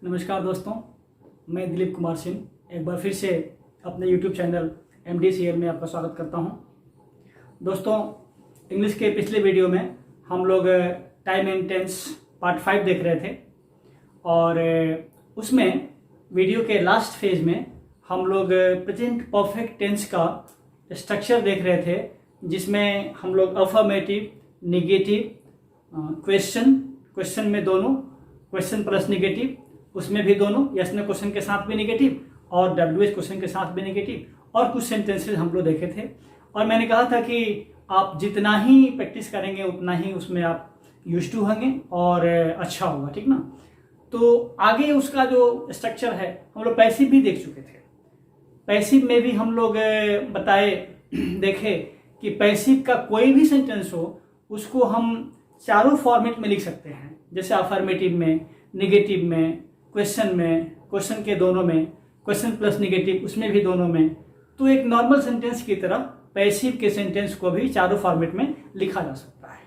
नमस्कार दोस्तों, मैं दिलीप कुमार सिंह एक बार फिर से अपने YouTube चैनल MDCL में आपका स्वागत करता हूं। दोस्तों, इंग्लिश के पिछले वीडियो में हम लोग टाइम एंड टेंस पार्ट 5 देख रहे थे और उसमें वीडियो के लास्ट फेज में हम लोग प्रेजेंट परफेक्ट टेंस का स्ट्रक्चर देख रहे थे, जिसमें हम लोग अफर्मेटिव, नेगेटिव, क्वेश्चन में दोनों, क्वेश्चन प्लस नेगेटिव, उसमें भी दोनों, यस ने क्वेश्चन के साथ भी नेगेटिव और WH क्वेश्चन के साथ भी नेगेटिव, और कुछ सेंटेंसेस हम लोग देखे थे। और मैंने कहा था कि आप जितना ही प्रैक्टिस करेंगे उतना ही उसमें आप यूज्ड टू होंगे और अच्छा होगा, ठीक ना। तो आगे उसका जो स्ट्रक्चर है हम लोग पैसिव भी देख चुके थे। पैसिव में भी हम लोग देखे कि पैसिव का कोई भी सेंटेंस हो उसको हम चारों फॉर्मेट में लिख सकते हैं, जैसे अफर्मेटिव में, नेगेटिव में, क्वेश्चन में, क्वेश्चन के दोनों में, क्वेश्चन प्लस नेगेटिव उसमें भी दोनों में। तो एक नॉर्मल सेंटेंस की तरह पैसिव के सेंटेंस को भी चारों फॉर्मेट में लिखा जा सकता है।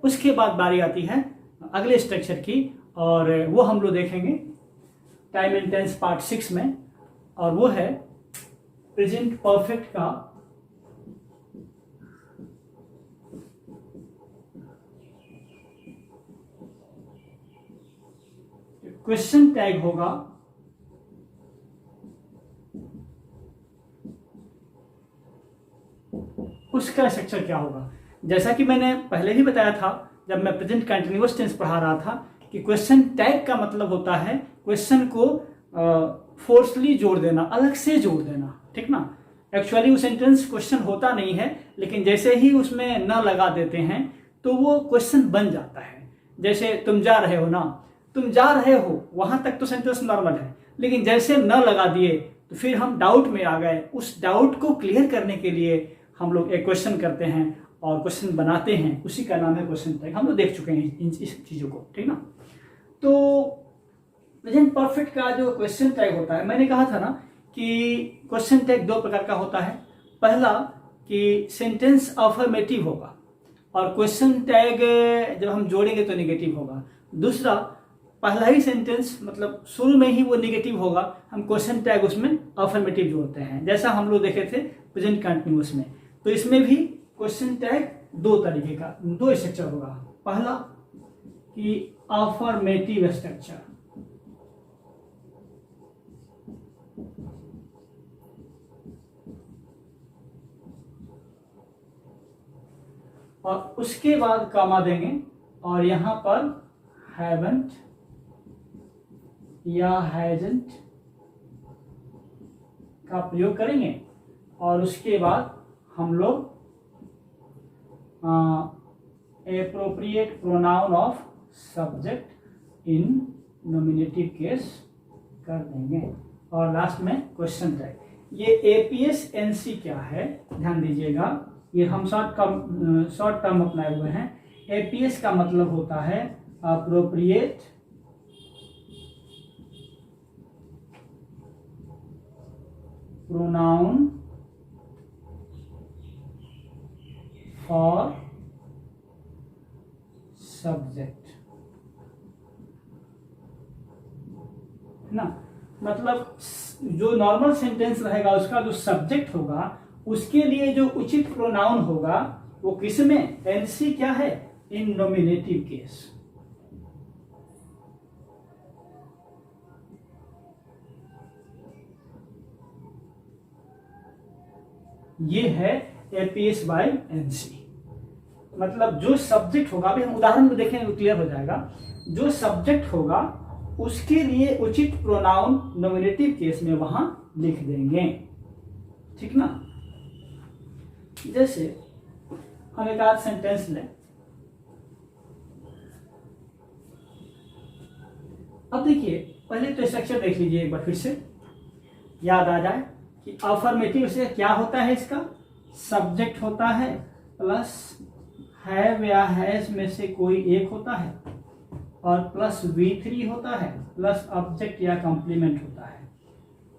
उसके बाद बारी आती है अगले स्ट्रक्चर की, और वो हम लोग देखेंगे टाइम एंड टेंस पार्ट 6 में, और वो है प्रेजेंट परफेक्ट का क्वेश्चन टैग होगा उसका स्ट्रक्चर क्या होगा। जैसा कि मैंने पहले ही बताया था जब मैं प्रेजेंट कंटिन्यूअस टेंस पढ़ा रहा था कि क्वेश्चन टैग का मतलब होता है क्वेश्चन को फोर्सली जोड़ देना, अलग से जोड़ देना, ठीक ना। एक्चुअली वो सेंटेंस क्वेश्चन होता नहीं है, लेकिन जैसे ही उसमें न लगा देते हैं तो वो क्वेश्चन बन जाता है। जैसे तुम जा रहे हो ना, तुम जा रहे हो, वहां तक तो सेंटेंस नॉर्मल है, लेकिन जैसे न लगा दिए तो फिर हम डाउट में आ गए। उस डाउट को क्लियर करने के लिए हम लोग एक क्वेश्चन करते हैं और क्वेश्चन बनाते हैं, उसी का नाम है क्वेश्चन टैग। हम लोग देख चुके हैं इस चीजों को, ठीक ना। तो प्रेजेंट परफेक्ट का जो क्वेश्चन टैग होता है, मैंने कहा था ना कि क्वेश्चन टैग दो प्रकार का होता है। पहला कि सेंटेंस अफर्मेटिव होगा और क्वेश्चन टैग जब हम जोड़ेंगे तो नेगेटिव होगा। दूसरा, पहला ही सेंटेंस मतलब शुरू में ही वो नेगेटिव होगा, हम क्वेश्चन टैग उसमें अफर्मेटिव जोड़ते हैं, जैसा हम लोग देखे थे प्रेजेंट कंटिन्यूअस में। तो इसमें भी क्वेश्चन टैग दो तरीके का, दो स्ट्रक्चर होगा। पहला कि अफर्मेटिव स्ट्रक्चर, और उसके बाद कॉमा देंगे और यहां पर हैवंट या हैजंट का प्रयोग करेंगे, और उसके बाद हम लोग appropriate pronoun of subject in nominative case कर देंगे, और लास्ट में क्वेश्चन टैग। ये APS-NC क्या है ध्यान दीजिएगा, ये हम शॉर्ट टर्म अपनाए हुए हैं। APS का मतलब होता है अप्रोप्रिएट प्रोनाउन फॉर सब्जेक्ट, है ना। मतलब जो नॉर्मल सेंटेंस रहेगा उसका जो सब्जेक्ट होगा उसके लिए जो उचित प्रोनाउन होगा वो किस में, NC क्या है, इन नॉमिनेटिव केस। ये है APS/NC। मतलब जो सब्जेक्ट होगा, अभी हम उदाहरण में देखेंगे तो क्लियर हो जाएगा। जो सब्जेक्ट होगा उसके लिए उचित प्रोनाउन नॉमिनेटिव केस में वहां लिख देंगे, ठीक ना। जैसे हम एक आध सेंटेंस लें। अब देखिए, पहले तो स्ट्रक्चर देख लीजिए एक बार फिर से, याद आ जाए कि अफर्मेटिव से क्या होता है, इसका सब्जेक्ट होता है प्लस हैव या हैज में से कोई एक होता है, और प्लस V3 होता है, प्लस ऑब्जेक्ट या कॉम्प्लीमेंट होता है,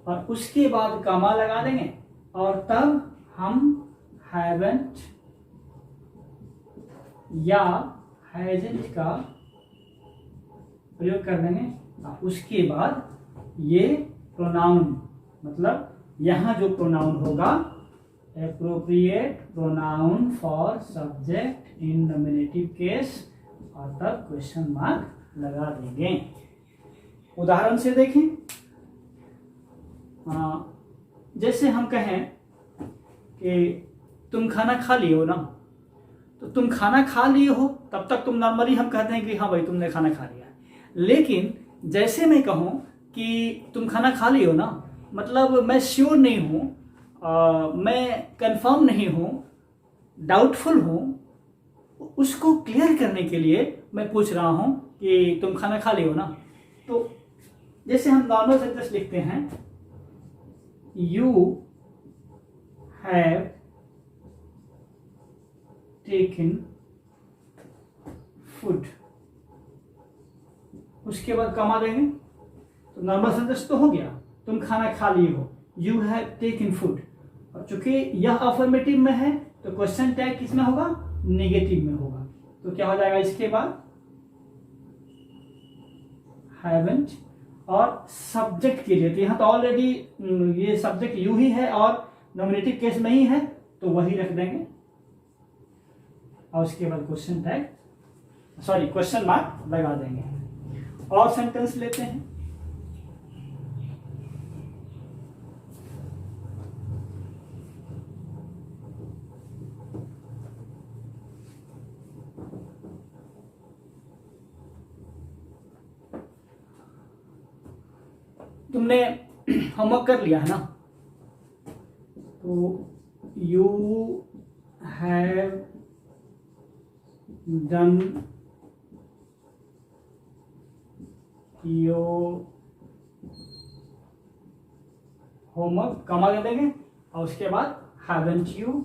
और उसके बाद कॉमा लगा देंगे और तब हम हैवंट या हैजंट का प्रयोग कर देंगे उसके बाद ये प्रोनाउन, मतलब यहाँ जो प्रोनाउन होगा appropriate pronoun for subject in nominative case, और तब क्वेश्चन मार्क लगा देंगे। उदाहरण से देखें, जैसे हम कहें कि तुम खाना खा लिए हो ना, तो तुम खाना खा लिए हो तब तक तुम नॉर्मली हम कहते हैं कि हाँ भाई तुमने खाना खा लिया। लेकिन जैसे मैं कहूँ कि तुम खाना खा लिए हो ना, मतलब मैं श्योर नहीं हूँ, मैं कंफर्म नहीं हूँ, डाउटफुल हूँ, उसको क्लियर करने के लिए मैं पूछ रहा हूँ कि तुम खाना खा लिए हो ना। तो जैसे हम नॉर्मल सेंटेंस लिखते हैं, यू हैव टेकन फूड, उसके बाद कमा देंगे तो नॉर्मल सेंटेंस तो हो गया, तुम खाना खा लिए हो, यू हैव टेकन फूड। और चूंकि यह अफर्मेटिव में है तो क्वेश्चन टैग किस में होगा, नेगेटिव में होगा। तो क्या हो जाएगा इसके बाद, हैवंट, और सब्जेक्ट के लिए तो यहाँ तो ऑलरेडी ये सब्जेक्ट यू ही है और नॉमिनेटिव केस में ही है, तो वही रख देंगे। और उसके बाद question tag, sorry question mark लगा देंगे। और सेंटेंस लेते हैं, तुमने होमवर्क कर लिया है ना, तो you have done your homework, कमा दे देंगे। और उसके बाद हैवंट यू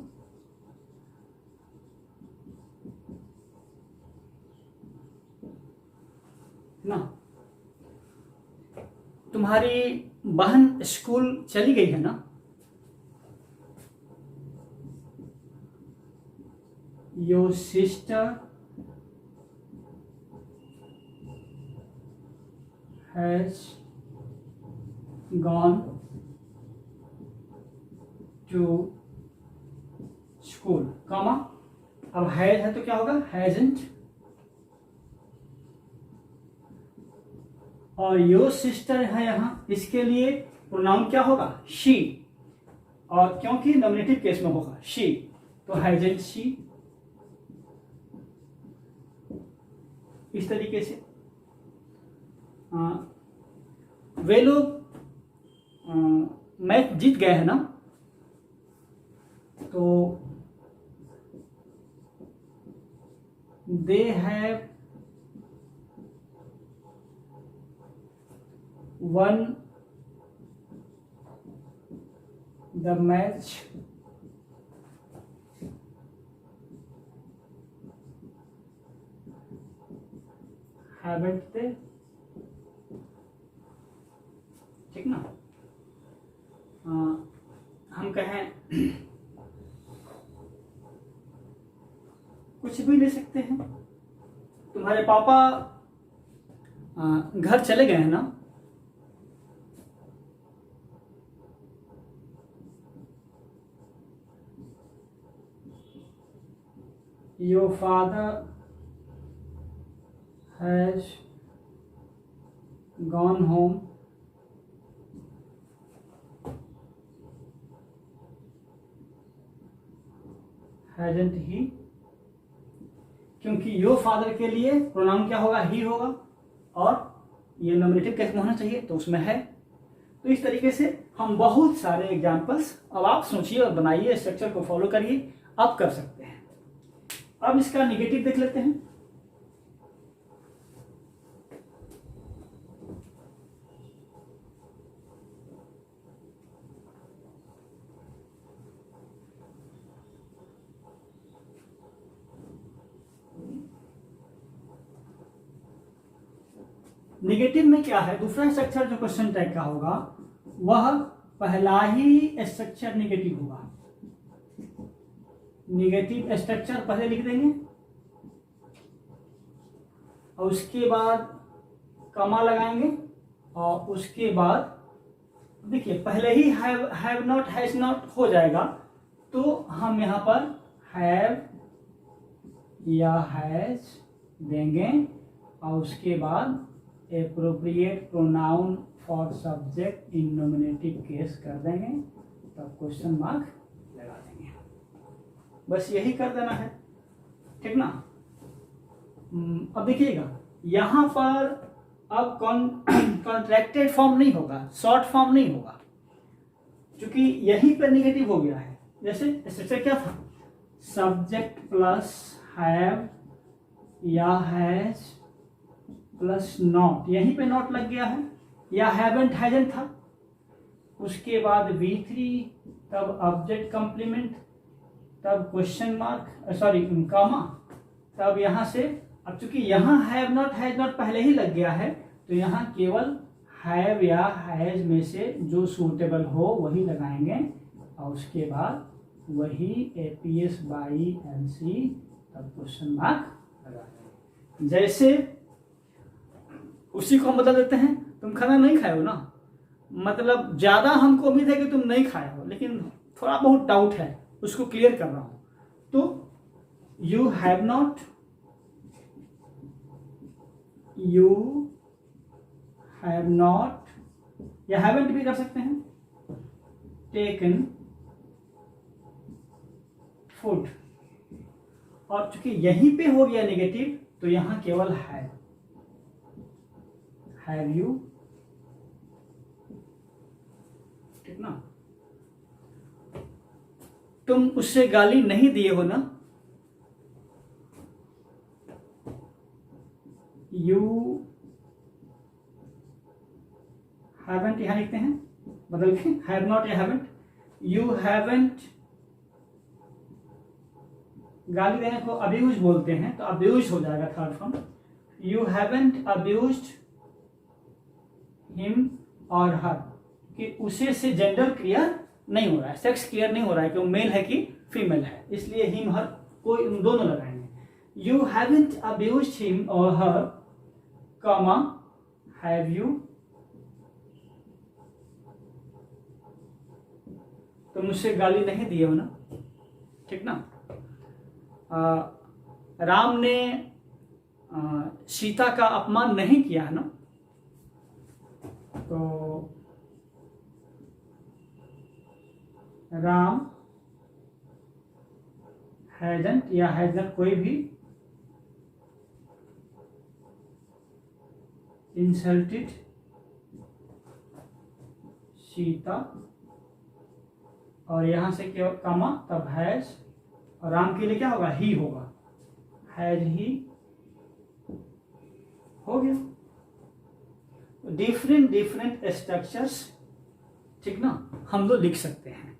ना, तुम्हारी बहन स्कूल चली गई है ना, your sister has gone to school, comma. अब हैज है तो क्या होगा, हैजंट। और योर सिस्टर है यहाँ, इसके लिए प्रोनाउन क्या होगा, शी, और क्योंकि नॉमिनेटिव केस में होगा शी, तो हैजंट शी। इस तरीके से वे लोग मैच जीत गए हैं ना, तो they have won the match haven't they, ठीक ना। हम कहें कुछ भी ले सकते हैं, तुम्हारे पापा घर चले गए हैं ना, your father has gone home, hasn't he, क्योंकि योर फादर के लिए प्रोनाउन क्या होगा, ही होगा, और ये नॉमिनेटिव केस में होना चाहिए तो उसमें है। तो इस तरीके से हम बहुत सारे एग्जाम्पल्स, अब आप सोचिए और बनाइए, स्ट्रक्चर को फॉलो करिए, आप कर सकते हैं। अब इसका निगेटिव देख लेते हैं। निगेटिव में क्या है, दूसरा स्ट्रक्चर जो क्वेश्चन टैग का होगा वह पहला ही स्ट्रक्चर निगेटिव होगा। निगेटिव स्ट्रक्चर पहले लिख देंगे और उसके बाद कॉमा लगाएंगे और उसके बाद देखिए पहले he have not has not हो जाएगा, तो हम यहाँ पर हैव या हैज देंगे और उसके बाद appropriate pronoun for subject in nominative case कर देंगे, तब क्वेश्चन मार्क लगा देंगे। बस यही कर देना है, ठीक ना। अब देखिएगा यहाँ पर अब कॉन्ट्रैक्टेड फॉर्म नहीं होगा, शॉर्ट फॉर्म नहीं होगा, क्योंकि यहीं पर निगेटिव हो गया है। जैसे स्ट्रक्चर क्या था, सब्जेक्ट प्लस हैव या हैज प्लस नॉट, यहीं पे नॉट लग गया है, या हैवंट हैजंट था, उसके बाद V3, तब ऑब्जेक्ट कंप्लीमेंट, तब क्वेश्चन मार्क सॉरी कॉमा, तब यहाँ से अब चूंकि यहाँ हैव नॉट हैज नॉट पहले ही लग गया है, तो यहाँ केवल हैव या हैज में से जो सूटेबल हो वही लगाएंगे और उसके बाद वही APS बाई MC, तब क्वेश्चन मार्क लगा देंगे। जैसे उसी को हम बता देते हैं, तुम खाना नहीं खाए हो ना, मतलब ज्यादा हमको उम्मीद है कि तुम नहीं खाए हो, लेकिन थोड़ा बहुत डाउट है, उसको क्लियर कर रहा हूं, तो you have not, you have not या हैवंट भी कर सकते हैं, टेकन फूड, और चूंकि यहीं पे हो गया नेगेटिव तो यहां केवल हैव यू, ठीक ना। तुम उससे गाली नहीं दिए हो ना, यू हैवंट यहां लिखते हैं बदल के, हैव नॉट या हैवंट, यू हैवंट, गाली देने को अब्यूज बोलते हैं, तो अब्यूज हो जाएगा third form, you haven't abused him और हर, कि उसे से जेंडर क्लियर नहीं हो रहा है, सेक्स क्लियर नहीं हो रहा है कि वो मेल है कि फीमेल है, इसलिए हिम हर कोई दोनों लगाएंगे। यू हैवंट अब्यूज्ड हिम और हर, कॉमा हैव यू, तो मुझसे गाली नहीं दिए हो ना, ठीक ना। राम ने सीता का अपमान नहीं किया है ना, तो राम हैजंट या हैजंट कोई भी इंसल्टेड सीता, और यहां से क्या कमा, तब हैज, और राम के लिए क्या होगा, ही होगा, हैज ही हो गया। डिफरेंट डिफरेंट स्ट्रक्चर्स, ठीक ना, हम लोग लिख सकते हैं।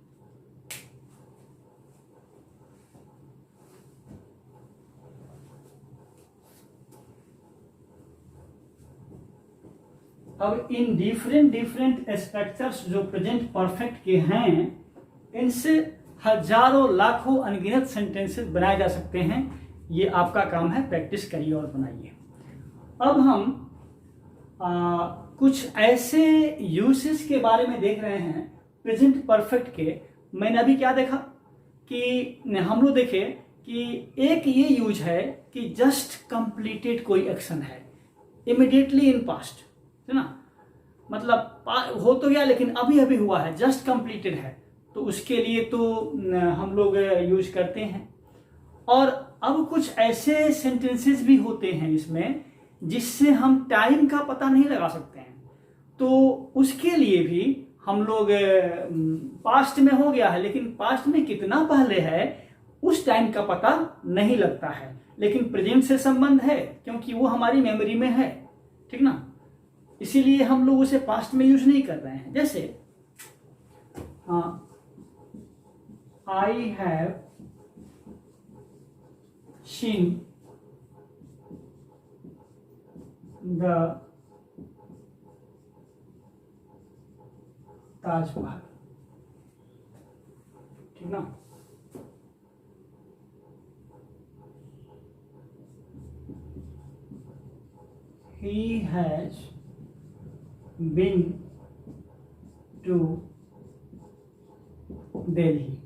अब इन डिफरेंट डिफरेंट स्ट्रक्चर्स जो प्रेजेंट परफेक्ट के हैं, इनसे हजारों लाखों अनगिनत सेंटेंसेस बनाए जा सकते हैं। ये आपका काम है, प्रैक्टिस करिए और बनाइए। अब हम कुछ ऐसे यूसेस के बारे में देख रहे हैं प्रेजेंट परफेक्ट के। मैंने अभी क्या देखा कि हम लोग देखे कि एक ये यूज है कि जस्ट कंप्लीटेड कोई एक्शन है, इमिडिएटली इन पास्ट, है ना, मतलब हो तो गया लेकिन अभी अभी हुआ है, जस्ट कंप्लीटेड है, तो उसके लिए तो हम लोग यूज करते हैं। और अब कुछ ऐसे सेंटेंसेस भी होते हैं इसमें जिससे हम टाइम का पता नहीं लगा सकते हैं, तो उसके लिए भी हम लोग पास्ट में हो गया है लेकिन पास्ट में कितना पहले है उस टाइम का पता नहीं लगता है, लेकिन प्रेजेंट से संबंध है क्योंकि वो हमारी मेमोरी में है, ठीक ना, इसीलिए हम लोग उसे पास्ट में यूज नहीं कर रहे हैं। जैसे I have seen the Taj Mahal, ठीक ना। he has been to Delhi.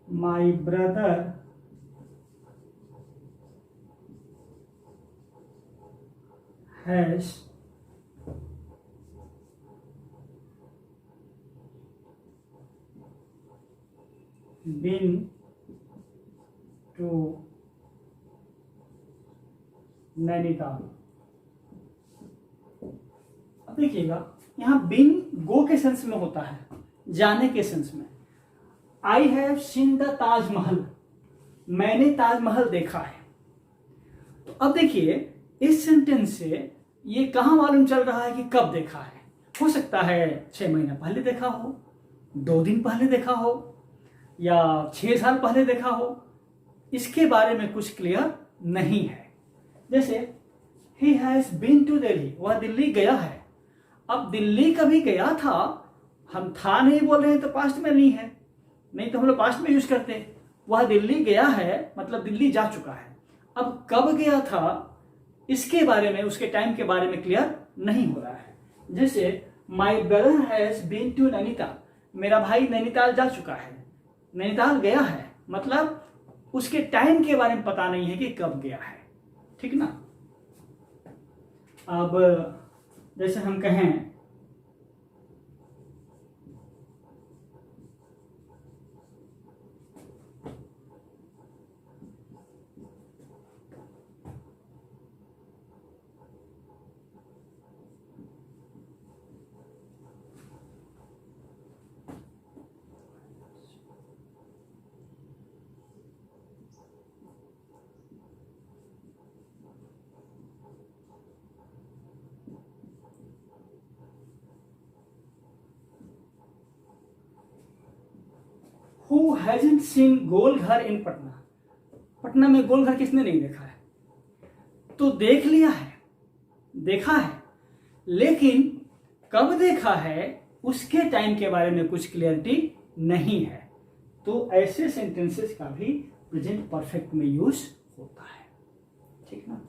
My brother has been to Nainital. अब देखिएगा यहाँ बिन गो के सेंस में होता है, जाने के सेंस में। I have seen the Taj Mahal, मैंने ताजमहल देखा है। तो अब देखिए इस सेंटेंस से ये कहाँ मालूम चल रहा है कि कब देखा है। हो सकता है 6 महीना पहले देखा हो, 2 दिन पहले देखा हो, या 6 साल पहले देखा हो। इसके बारे में कुछ क्लियर नहीं है। जैसे ही हैज बीन टू दिल्ली, वह दिल्ली गया है। अब दिल्ली कभी गया था, हम था नहीं बोल रहे हैं तो पास्ट में नहीं है, नहीं तो हम लोग पास्ट में यूज करते हैं। वह दिल्ली गया है मतलब दिल्ली जा चुका है। अब कब गया था इसके बारे में, उसके टाइम के बारे में क्लियर नहीं हो रहा है। जैसे my brother has been to Nainital, मेरा भाई नैनीताल जा चुका है। नैनीताल गया है मतलब उसके टाइम के बारे में पता नहीं है कि कब गया है, ठीक ना। अब जैसे हम कहें Who hasn't seen गोलघर इन पटना, पटना में गोलघर किसने नहीं देखा है। तो देख लिया है, देखा है, लेकिन कब देखा है उसके टाइम के बारे में कुछ क्लियरिटी नहीं है। तो ऐसे सेंटेंसेस का भी प्रेजेंट परफेक्ट में यूज होता है, ठीक ना।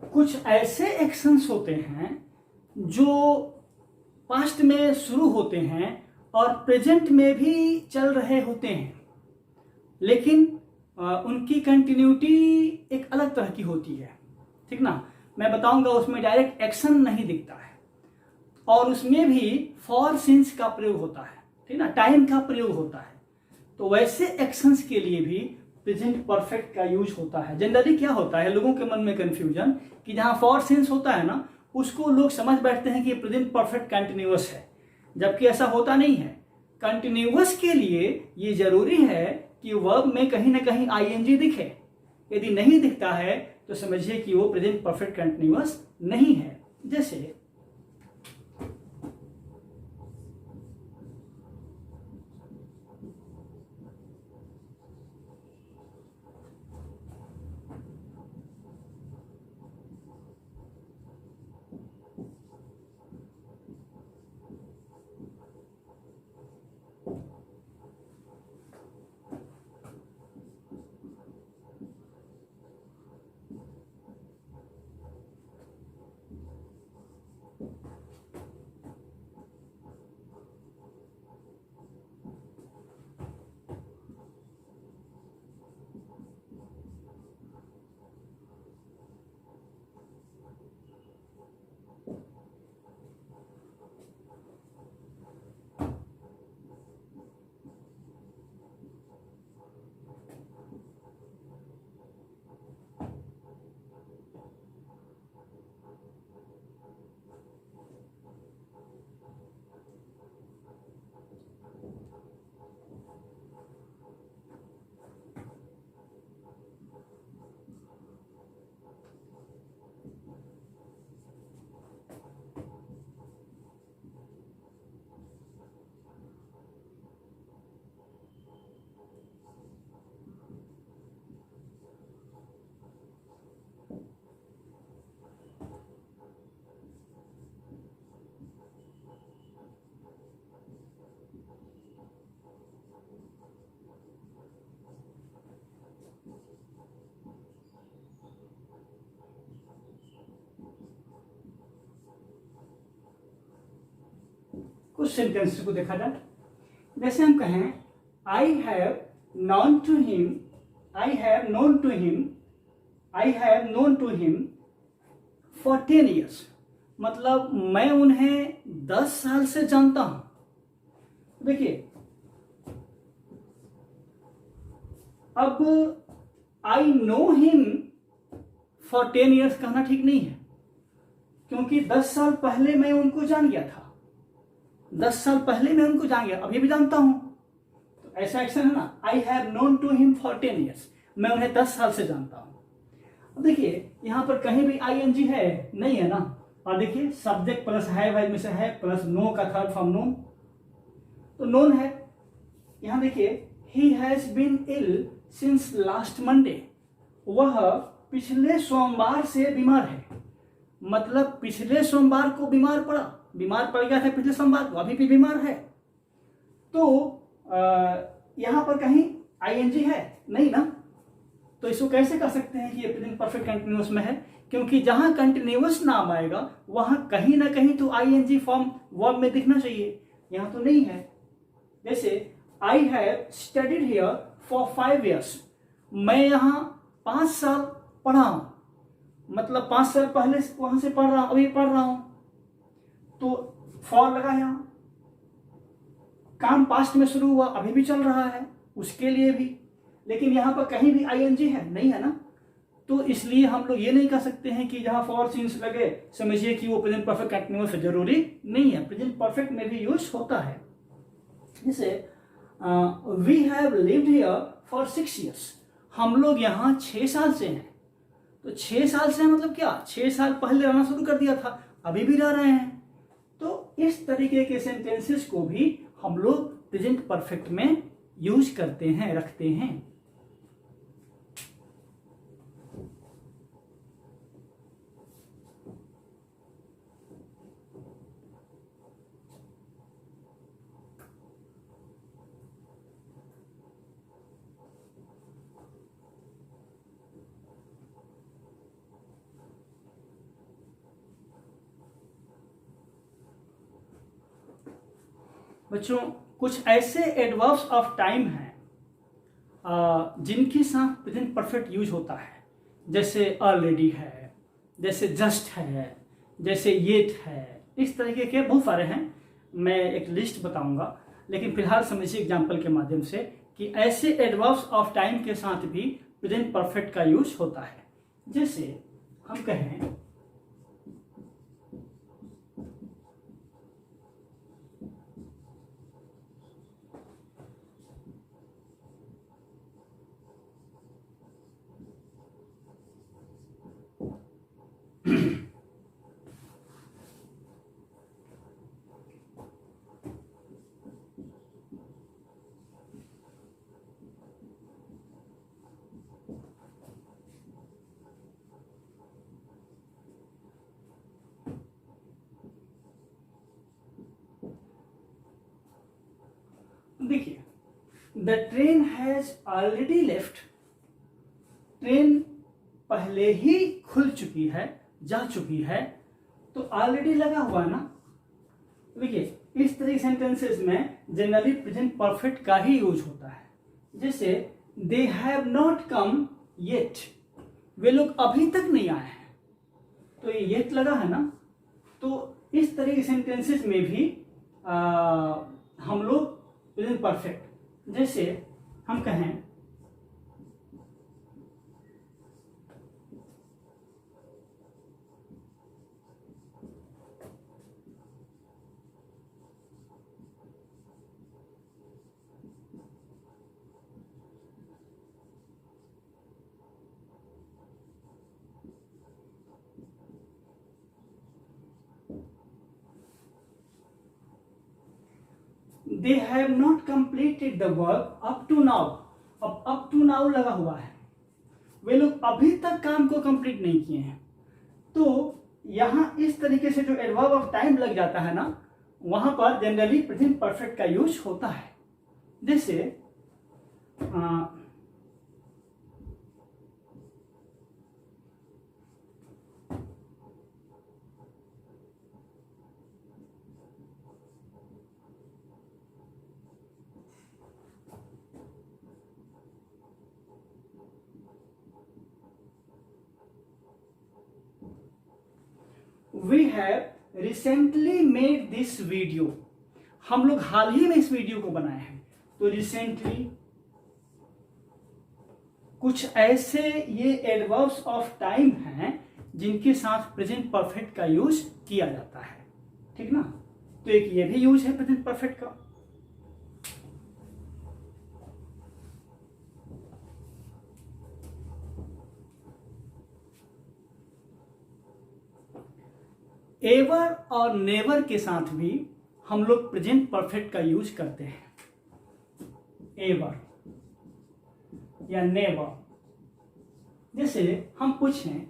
कुछ ऐसे एक्शंस होते हैं जो पास्ट में शुरू होते हैं और प्रेजेंट में भी चल रहे होते हैं, लेकिन उनकी कंटिन्यूटी एक अलग तरह की होती है, ठीक ना। मैं बताऊंगा, उसमें डायरेक्ट एक्शन नहीं दिखता है और उसमें भी फॉर सिंस का प्रयोग होता है, ठीक ना, टाइम का प्रयोग होता है। तो वैसे एक्शंस के लिए भी प्रेजेंट परफेक्ट का यूज होता है। जनरली क्या होता है लोगों के मन में कंफ्यूजन कि जहां फॉर सिंस होता है ना, उसको लोग समझ बैठते हैं कि प्रेजेंट परफेक्ट कंटिन्यूअस है, जबकि ऐसा होता नहीं है। कंटिन्यूअस के लिए ये जरूरी है कि वर्ब में कहीं ना कहीं आईएनजी दिखे। यदि नहीं दिखता है तो समझिए कि वो प्रेजेंट परफेक्ट कंटिन्यूअस नहीं है। जैसे सेंटेंस को देखा जाए। जैसे हम कहें I have known to him, I have known to him, I have known to him for 10 years, मतलब मैं उन्हें 10 साल से जानता हूं। देखिए अब I know him for 10 years कहना ठीक नहीं है, क्योंकि 10 साल पहले मैं उनको जान गया था, 10 साल पहले मैं उनको जान गया, अभी भी जानता हूं, तो ऐसा एक्शन है ना, I have known to him for 10 years, मैं उन्हें 10 साल से जानता हूं। अब देखिए यहां पर कहीं भी आईएनजी है नहीं है ना, और देखिए सब्जेक्ट प्लस है में से है प्लस नो का थर्ड फॉर्म नोन, तो नोन है। यहां देखिए he has been ill since last Monday, वह पिछले सोमवार से बीमार है, मतलब पिछले सोमवार को बीमार पड़ गया था पिछले सोमवार को, अभी भी बीमार है। तो यहां पर कहीं आईएनजी है नहीं ना, तो इसको कैसे कर सकते हैं कि ये प्रेजेंट परफेक्ट कंटिन्यूअस में है, क्योंकि जहां कंटिन्यूअस नाम आएगा वहां कहीं ना कहीं तो आईएनजी फॉर्म वर्ब में दिखना चाहिए, यहां तो नहीं है। जैसे I have studied here for 5 years, मैं यहां 5 साल पढ़ा हूं, मतलब 5 साल पहले वहां से पढ़ रहा हूं, अभी पढ़ रहा हूं, तो फॉर लगा यहां, काम पास्ट में शुरू हुआ अभी भी चल रहा है उसके लिए भी, लेकिन यहां पर कहीं भी आईएनजी है नहीं है ना, तो इसलिए हम लोग ये नहीं कह सकते हैं कि जहां फॉर सिंस लगे समझिए कि वो प्रेजेंट परफेक्ट कंटिन्यूअस जरूरी नहीं है, प्रेजेंट परफेक्ट में भी यूज होता है। जैसे we have lived here for 6 years, हम लोग यहाँ 6 साल से हैं, तो 6 साल से मतलब क्या, 6 साल पहले रहना शुरू कर दिया था, अभी भी रह रहे हैं। तो इस तरीके के सेंटेंसेस को भी हम लोग प्रेजेंट परफेक्ट में यूज करते हैं, रखते हैं। बच्चों कुछ ऐसे एडवर्ब्स ऑफ टाइम हैं जिनके साथ प्रेजेंट परफेक्ट यूज होता है, जैसे ऑलरेडी है, जैसे जस्ट है, जैसे येट है, इस तरीके के बहुत सारे हैं, मैं एक लिस्ट बताऊंगा, लेकिन फिलहाल समझिए एग्जाम्पल के माध्यम से कि ऐसे एडवर्ब्स ऑफ टाइम के साथ भी प्रेजेंट परफेक्ट का यूज होता है। जैसे हम कहें देखिए the train has already left, train पहले ही खुल चुकी है, जा चुकी है, तो ऑलरेडी लगा हुआ ना। देखिए इस तरह के सेंटेंसेस में जनरली प्रेजेंट परफेक्ट का ही यूज होता है। जैसे they have not come yet, वे लोग अभी तक नहीं आए हैं, तो ये येट लगा है ना, तो इस तरह के सेंटेंसेस में भी हम लोग प्रेजेंट परफेक्ट, जैसे हम कहें they have not completed the work up to now, अब अप टू नाउ लगा हुआ है, वे लोग अभी तक काम को कंप्लीट नहीं किए हैं, तो यहां इस तरीके से जो एडवर्ब ऑफ टाइम लग जाता है ना, वहां पर जनरली प्रेजेंट परफेक्ट का यूज होता है। जैसे we have recently made this video, हम लोग हाल ही में इस वीडियो को बनाए हैं। तो रिसेंटली कुछ ऐसे ये एडवर्ब्स ऑफ टाइम हैं जिनके साथ प्रेजेंट परफेक्ट का यूज किया जाता है, ठीक ना। तो एक ये भी यूज है प्रेजेंट परफेक्ट का। एवर और नेवर के साथ भी हम लोग प्रेजेंट परफेक्ट का यूज करते हैं। एवर या नेवर, जैसे हम पूछें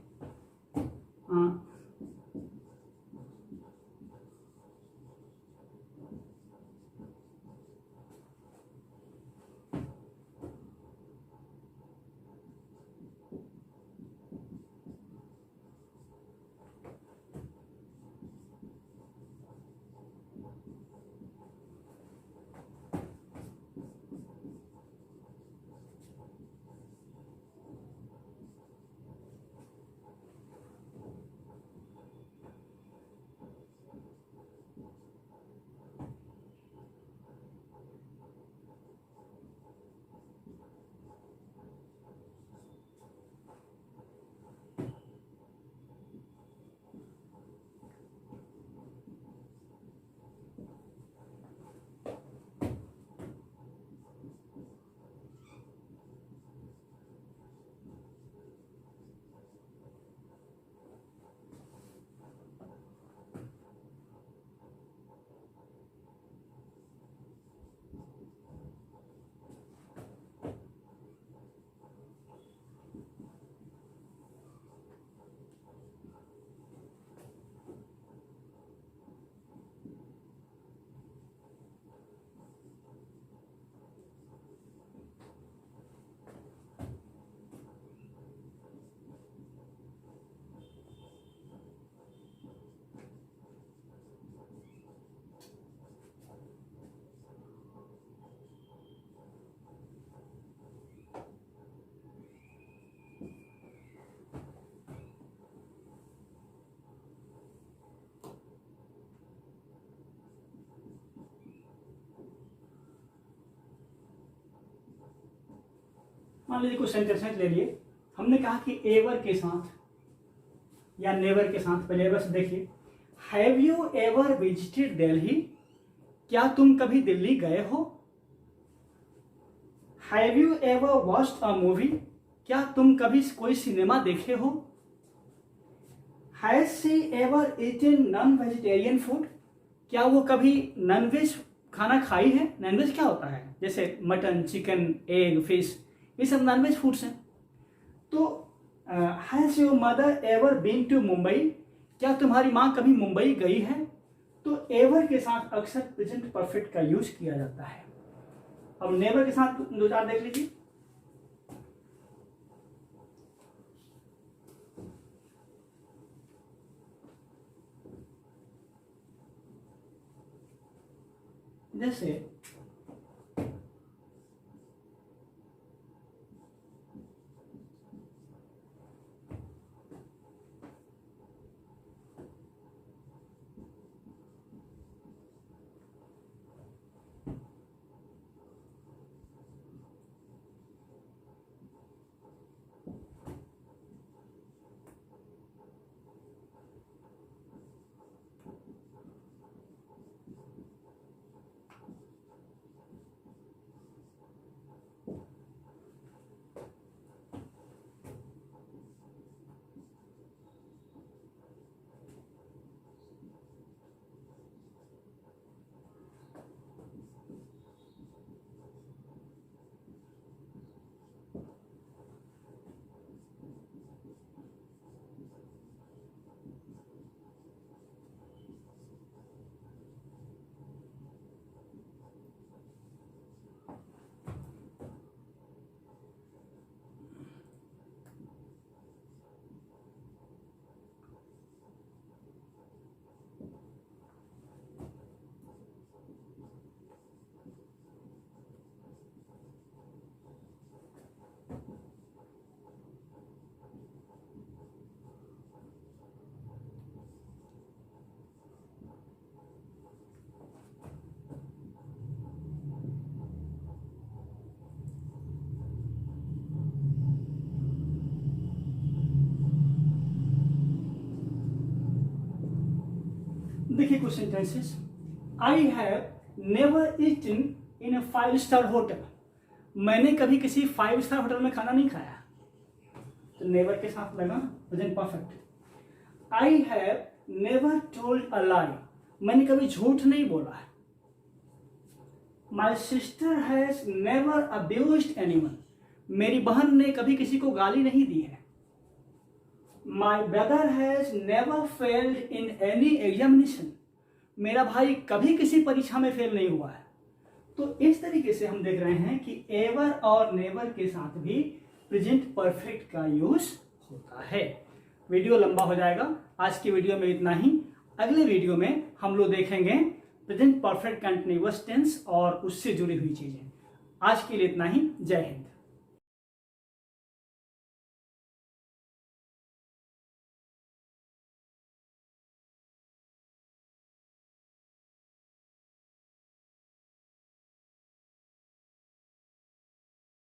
मान लीजिए कुछ सेंटेंसेस ले लिए, हमने कहा कि एवर के साथ या नेवर के साथ। पहले एवर से देखिए, have you ever visited Delhi, क्या तुम कभी दिल्ली गए हो। Have you ever watched a movie, क्या तुम कभी कोई सिनेमा देखे हो। Has she ever eaten non vegetarian food, क्या वो कभी नॉनवेज खाना खाई है। नॉनवेज क्या होता है, जैसे मटन, चिकन, एग, फिश, ये सब नॉनवेज फूड्स हैं। तो has your mother ever been to Mumbai, क्या तुम्हारी माँ कभी मुंबई गई है। तो एवर के साथ अक्सर प्रेजेंट परफेक्ट का यूज किया जाता है। अब नेवर के साथ दो चार देख लीजिए। जैसे देखिए question tenses, I have never eaten in a 5 star hotel. मैंने कभी किसी 5 स्टार होटल में खाना नहीं खाया, तो नेवर के साथ लगा present perfect. I have never told a lie, मैंने कभी झूठ नहीं बोला है। My sister has never abused anyone, मेरी बहन ने कभी किसी को गाली नहीं दी है। माई brother has never failed in any examination, मेरा भाई कभी किसी परीक्षा में फेल नहीं हुआ है। तो इस तरीके से हम देख रहे हैं कि एवर और नेवर के साथ भी प्रेजेंट परफेक्ट का यूज होता है। वीडियो लंबा हो जाएगा, आज की वीडियो में इतना ही। अगले वीडियो में हम लोग देखेंगे प्रेजेंट परफेक्ट कंटीन्यूअस टेंस और उससे जुड़ी हुई चीजें। आज के लिए इतना ही। जय हिंद।